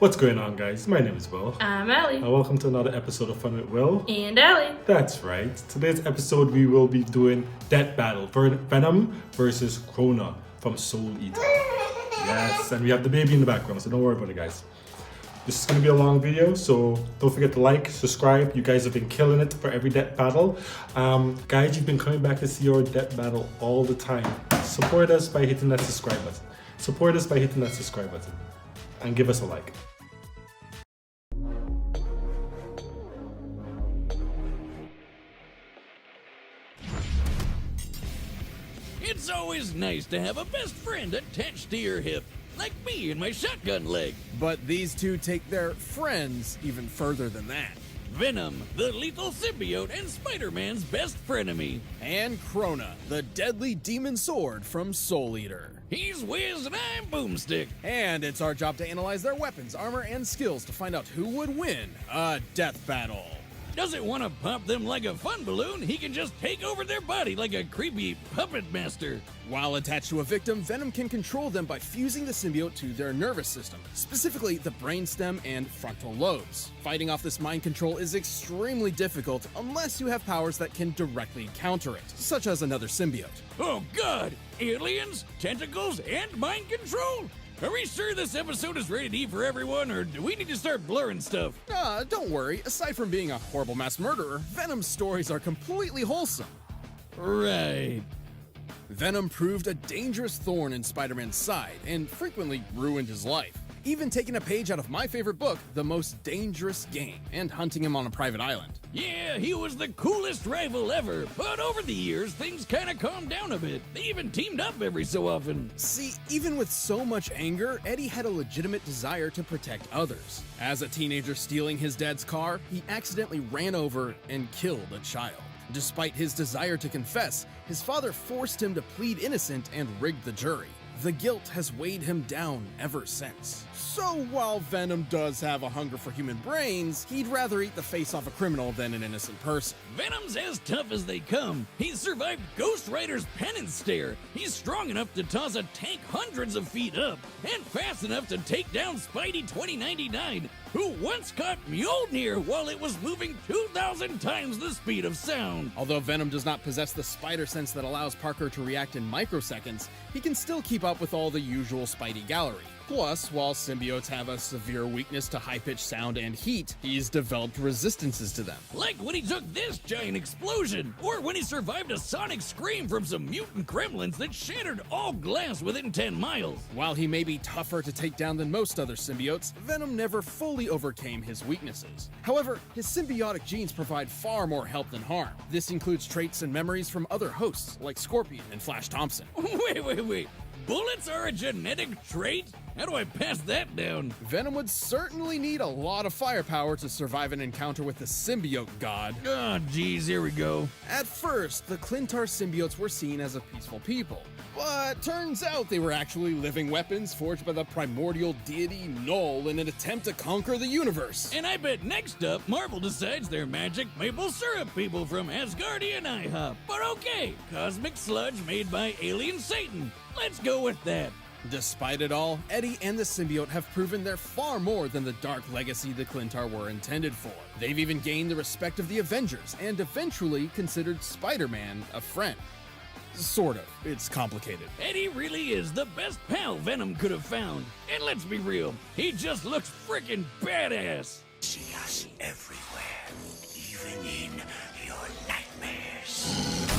What's going on, guys? My name is Will. I'm Allie. And welcome to another episode of Fun with Will. And Allie. That's right. Today's episode we will be doing Death Battle for Venom versus Crona from Soul Eater. Yes, and we have the baby in the background, so don't worry about it, guys. This is going to be a long video, so don't forget to like, subscribe. You guys have been killing it for every death battle. Guys, you've been coming back to see our death battle all the time. Support us by hitting that subscribe button. Support us by hitting that subscribe button. And give us a like. It's always nice to have a best friend attached to your hip, like me and my shotgun leg. But these two take their friends even further than that. Venom, the lethal symbiote and Spider-Man's best frenemy. And Crona, the deadly demon sword from Soul Eater. He's Wiz and I'm Boomstick. And it's our job to analyze their weapons, armor, and skills to find out who would win a death battle. Doesn't want to pop them like a fun balloon, he can just take over their body like a creepy puppet master. While attached to a victim, Venom can control them by fusing the symbiote to their nervous system, specifically the brainstem and frontal lobes. Fighting off this mind control is extremely difficult unless you have powers that can directly counter it, such as another symbiote. Oh god, aliens, tentacles, and mind control? Are we sure this episode is rated E for everyone, or do we need to start blurring stuff? Don't worry, aside from being a horrible mass murderer, Venom's stories are completely wholesome. Right. Venom proved a dangerous thorn in Spider-Man's side and frequently ruined his life, even taking a page out of my favorite book, The Most Dangerous Game, and hunting him on a private island. Yeah, he was the coolest rival ever, but over the years, things kinda calmed down a bit. They even teamed up every so often. See, even with so much anger, Eddie had a legitimate desire to protect others. As a teenager stealing his dad's car, he accidentally ran over and killed a child. Despite his desire to confess, his father forced him to plead innocent and rigged the jury. The guilt has weighed him down ever since. So while Venom does have a hunger for human brains, he'd rather eat the face off a criminal than an innocent person. Venom's as tough as they come. He's survived Ghost Rider's penance stare. He's strong enough to toss a tank hundreds of feet up, and fast enough to take down Spidey 2099, who once caught Mjolnir while it was moving 2,000 times the speed of sound. Although Venom does not possess the spider sense that allows Parker to react in microseconds, he can still keep up with all the usual Spidey gallery. Plus, while symbiotes have a severe weakness to high-pitched sound and heat, he's developed resistances to them. Like when he took this giant explosion, or when he survived a sonic scream from some mutant gremlins that shattered all glass within 10 miles. While he may be tougher to take down than most other symbiotes, Venom never fully overcame his weaknesses. However, his symbiotic genes provide far more help than harm. This includes traits and memories from other hosts, like Scorpion and Flash Thompson. Wait. Bullets are a genetic trait? How do I pass that down? Venom would certainly need a lot of firepower to survive an encounter with the symbiote god. Oh, geez, here we go. At first, the Clintar symbiotes were seen as a peaceful people, but turns out they were actually living weapons forged by the primordial deity Null in an attempt to conquer the universe. And I bet next up, Marvel decides they're magic maple syrup people from Asgardian IHOP. But okay, cosmic sludge made by alien Satan. Let's go with that. Despite it all, Eddie and the symbiote have proven they're far more than the dark legacy the Clintar were intended for. They've even gained the respect of the Avengers and eventually considered Spider-Man a friend. Sort of. It's complicated. Eddie really is the best pal Venom could have found. And let's be real, he just looks freaking badass. See us everywhere, even in your nightmares.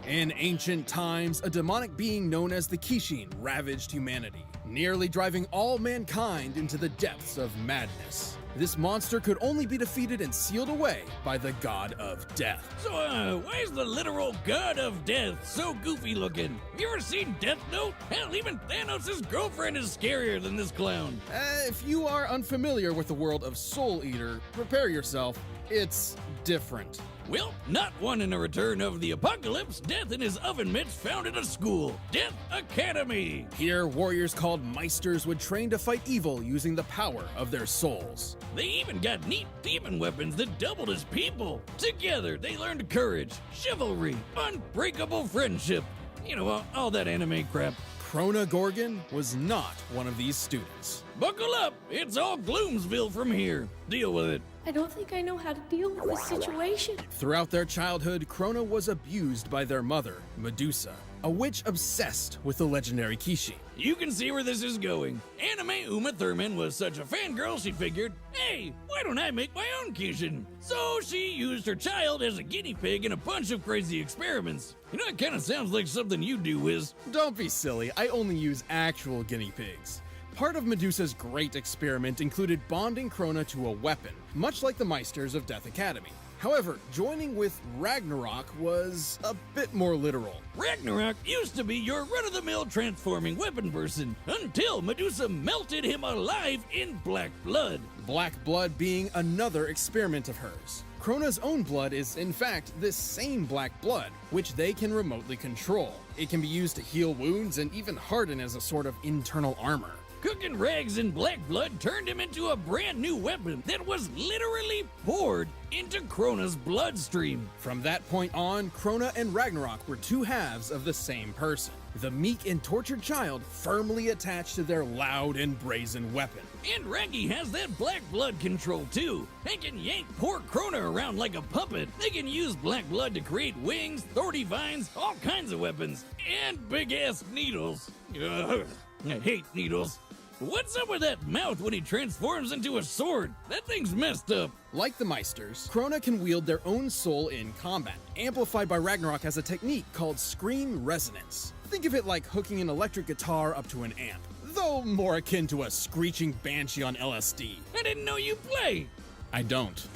In ancient times, a demonic being known as the Kishin ravaged humanity, nearly driving all mankind into the depths of madness. This monster could only be defeated and sealed away by the god of death. So, why is the literal god of death so goofy looking? You ever seen Death Note? Hell, even Thanos' girlfriend is scarier than this clown. If you are unfamiliar with the world of Soul Eater, prepare yourself. It's different. Well, not one in a return of the apocalypse, Death and his oven mitts founded a school, Death Academy. Here, warriors called Meisters would train to fight evil using the power of their souls. They even got neat demon weapons that doubled as people. Together, they learned courage, chivalry, unbreakable friendship. You know, all that anime crap. Crona Gorgon was not one of these students. Buckle up, it's all Gloomsville from here. Deal with it. I don't think I know how to deal with this situation. Throughout their childhood, Crona was abused by their mother, Medusa, a witch obsessed with the legendary Kishi. You can see where this is going. Anime Uma Thurman was such a fangirl she figured, hey, why don't I make my own Kishin? So she used her child as a guinea pig in a bunch of crazy experiments. You know, it kind of sounds like something you do, Wiz. Don't be silly, I only use actual guinea pigs. Part of Medusa's great experiment included bonding Crona to a weapon, much like the Meisters of Death Academy. However, joining with Ragnarok was a bit more literal. Ragnarok used to be your run-of-the-mill transforming weapon person, until Medusa melted him alive in black blood. Black blood being another experiment of hers. Crona's own blood is, in fact, this same black blood, which they can remotely control. It can be used to heal wounds and even harden as a sort of internal armor. Cooking rags in black blood turned him into a brand new weapon that was literally poured into Crona's bloodstream. From that point on, Crona and Ragnarok were two halves of the same person. The meek and tortured child firmly attached to their loud and brazen weapon. And Raggy has that black blood control too. They can yank poor Crona around like a puppet. They can use black blood to create wings, thorny vines, all kinds of weapons, and big-ass needles. Ugh, I hate needles. What's up with that mouth when he transforms into a sword? That thing's messed up. Like the Meisters, Crona can wield their own soul in combat. Amplified by Ragnarok has a technique called scream resonance. Think of it like hooking an electric guitar up to an amp, though more akin to a screeching banshee on LSD. I didn't know you play. I don't.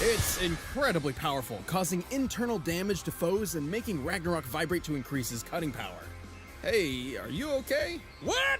It's incredibly powerful, causing internal damage to foes and making Ragnarok vibrate to increase his cutting power. Hey, are you okay? What?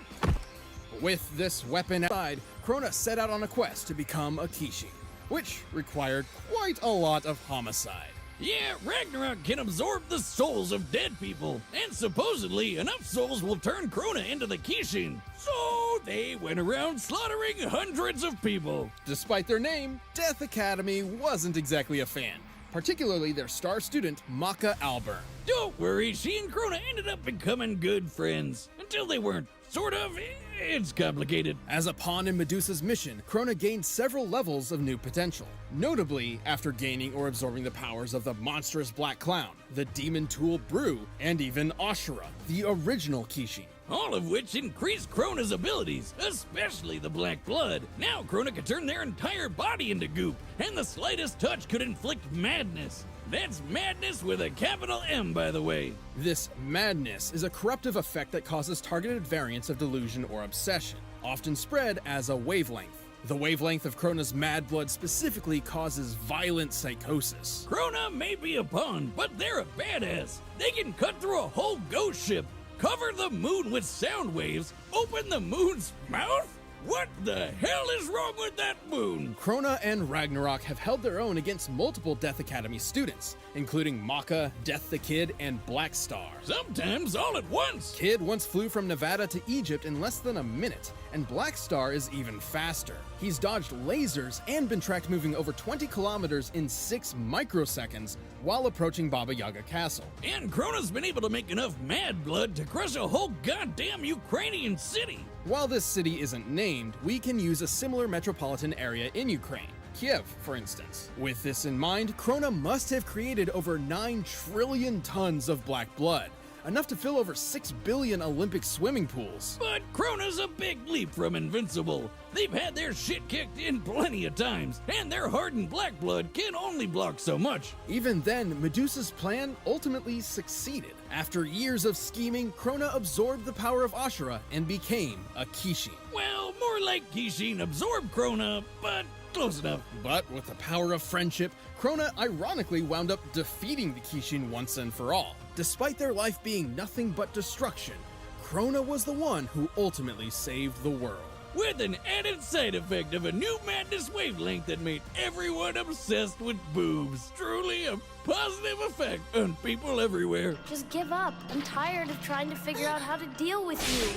With this weapon aside, Crona set out on a quest to become a Kishi, which required quite a lot of homicide. Yeah, Ragnarok can absorb the souls of dead people, and supposedly enough souls will turn Crona into the Kishin. So they went around slaughtering hundreds of people. Despite their name, Death Academy wasn't exactly a fan, particularly their star student, Maka Alburn. Don't worry, she and Crona ended up becoming good friends. Until they weren't. Sort of. It's complicated. As a pawn in Medusa's mission, Crona gained several levels of new potential, notably after gaining or absorbing the powers of the monstrous Black Clown, the demon tool Brew, and even Ashura, the original Kishin. All of which increased Crona's abilities, especially the black blood. Now Crona could turn their entire body into goop, and the slightest touch could inflict madness. That's madness with a capital M, by the way. This madness is a corruptive effect that causes targeted variants of delusion or obsession, often spread as a wavelength. The wavelength of Crona's mad blood specifically causes violent psychosis. Crona may be a pawn, but they're a badass. They can cut through a whole ghost ship, cover the moon with sound waves, open the moon's mouth? What the hell is wrong with that moon? Crona and Ragnarok have held their own against multiple Death Academy students, including Maka, Death the Kid, and Black Star. Sometimes all at once. Kid once flew from Nevada to Egypt in less than a minute, and Black Star is even faster. He's dodged lasers and been tracked moving over 20 kilometers in 6 microseconds while approaching Baba Yaga Castle. And Crona's been able to make enough mad blood to crush a whole goddamn Ukrainian city. While this city isn't named, we can use a similar metropolitan area in Ukraine. Kiev, for instance. With this in mind, Crona must have created over 9 trillion tons of black blood, enough to fill over 6 billion Olympic swimming pools. But Crona's a big leap from invincible. They've had their shit kicked in plenty of times, and their hardened black blood can only block so much. Even then, Medusa's plan ultimately succeeded. After years of scheming, Crona absorbed the power of Ashura and became a Kishin. Well, more like Kishin absorbed Crona, but close enough. But with the power of friendship, Crona ironically wound up defeating the Kishin once and for all. Despite their life being nothing but destruction, Crona was the one who ultimately saved the world. With an added side effect of a new madness wavelength that made everyone obsessed with boobs. Truly a positive effect on people everywhere. Just give up. I'm tired of trying to figure out how to deal with you.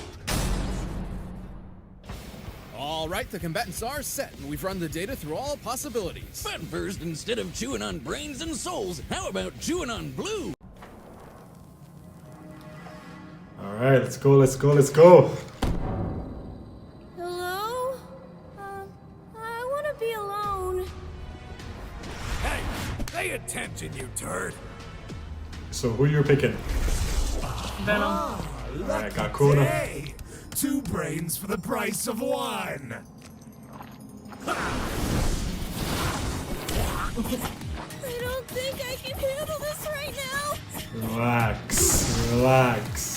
Alright, the combatants are set, and we've run the data through all possibilities. But first, instead of chewing on brains and souls, how about chewing on blue? Alright, let's go, let's go, let's go. Hello? I want to be alone. Hey, pay attention, you turd. So who you picking? Venom. Alright, got Crona. Hey, 2 brains for the price of 1. I don't think I can handle this right now. Relax, relax.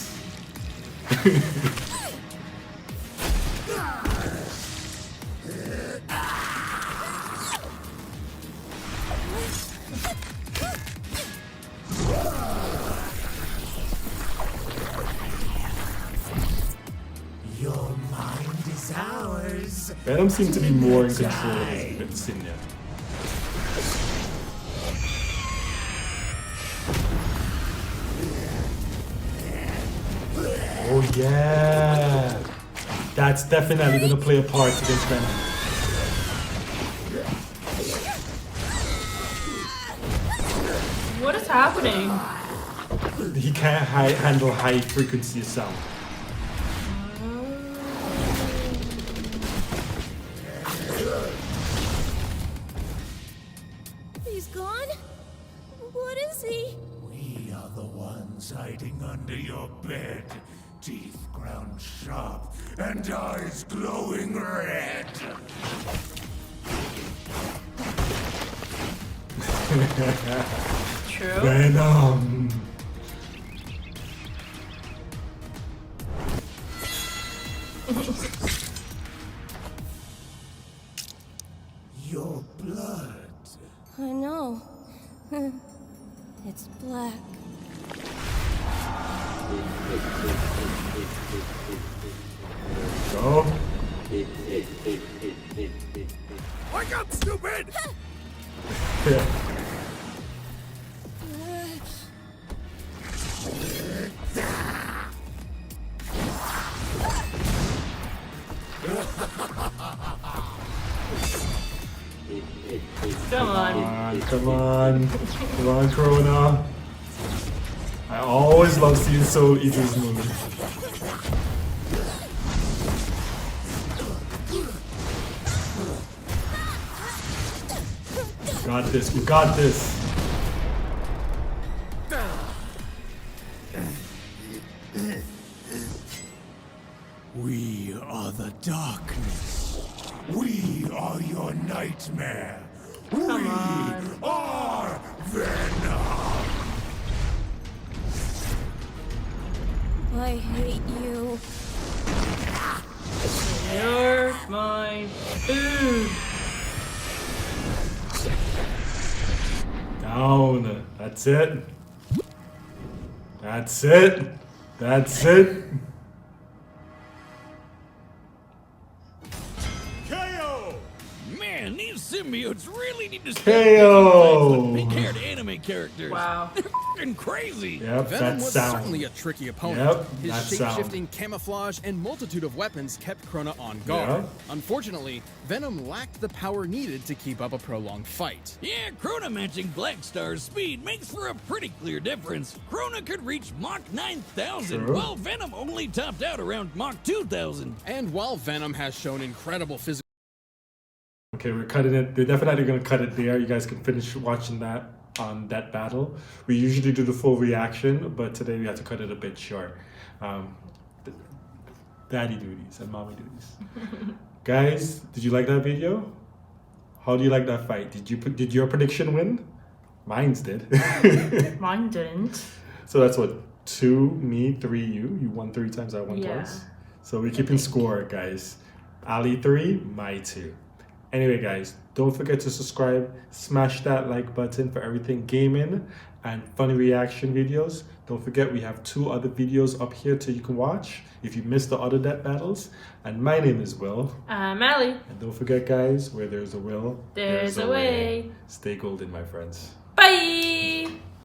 Your mind is ours. Venom seems to be more in control of his bits in there. Oh yeah! That's definitely gonna play a part against Venom. What is happening? He can't handle high frequency sound. He's gone? What is he? We are the ones hiding under your bed. Teeth ground sharp and eyes glowing red. True. Venom! Your blood. I know. It's black. Go. Wake up, stupid! Come on. Come on, Crona. I always love seeing Soul Eater's movie. Got this, we got this. We are the darkness. We are your nightmare. Come we on. are Venom. I hate you. You're my food. Down. That's it. That's it. That's it. KO! Man, these symbiotes really need to step KO. with big-haired anime characters. Wow. They're f***ing crazy. Yep, Venom that was sound. certainly a tricky opponent. Yep, His that shape-shifting camouflage and multitude of weapons kept Crona on guard. Yeah. Unfortunately, Venom lacked the power needed to keep up a prolonged fight. Yeah, Crona matching Black Star's speed makes for a pretty clear difference. Crona could reach Mach 9000, True. while Venom only topped out around Mach 2000. And while Venom has shown incredible physical Okay, we're cutting it. They're definitely going to cut it there. You guys can finish watching that on that battle. We usually do the full reaction, but today we had to cut it a bit short. Daddy duties and mommy duties. Guys, did you like that video? How do you like that fight? Did your prediction win? Mine's did. Mine didn't. So that's what, 2 me, 3 you. You won 3 times, I won Yeah. twice. So we're keeping score, guys. Ali 3, my 2. Anyway, guys, don't forget to subscribe. Smash that like button for everything gaming and funny reaction videos. Don't forget we have 2 other videos up here so you can watch if you missed the other death battles. And my name is Will. I'm Allie. And don't forget, guys, where there's a will, There's a way. Stay golden, my friends. Bye.